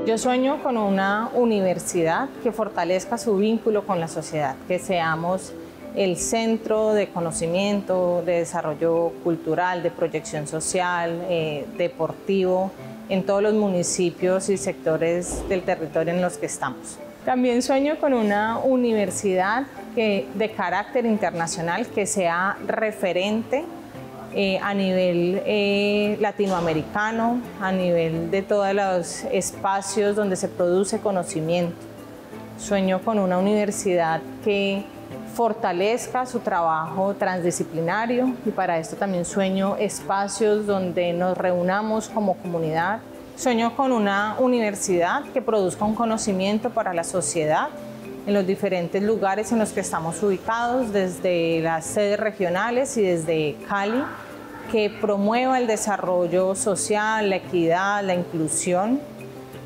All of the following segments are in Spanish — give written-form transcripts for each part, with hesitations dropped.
Yo sueño con una universidad que fortalezca su vínculo con la sociedad, que seamos el centro de conocimiento, de desarrollo cultural, de proyección social, deportivo, en todos los municipios y sectores del territorio en los que estamos. También sueño con una universidad de carácter internacional que sea referente a nivel latinoamericano, a nivel de todos los espacios donde se produce conocimiento. Sueño con una universidad que fortalezca su trabajo transdisciplinario y para esto también sueño espacios donde nos reunamos como comunidad. Sueño con una universidad que produzca un conocimiento para la sociedad en los diferentes lugares en los que estamos ubicados, desde las sedes regionales y desde Cali, que promueva el desarrollo social, la equidad, la inclusión.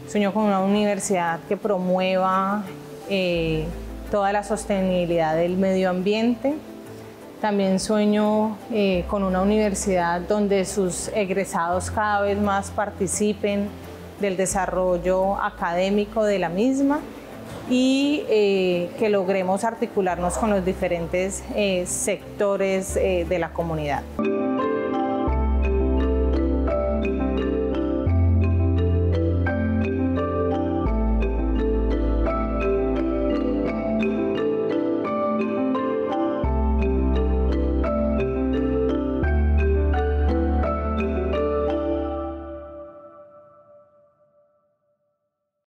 Sueño con una universidad que promueva toda la sostenibilidad del medio ambiente. También sueño con una universidad donde sus egresados cada vez más participen del desarrollo académico de la misma y que logremos articularnos con los diferentes sectores de la comunidad.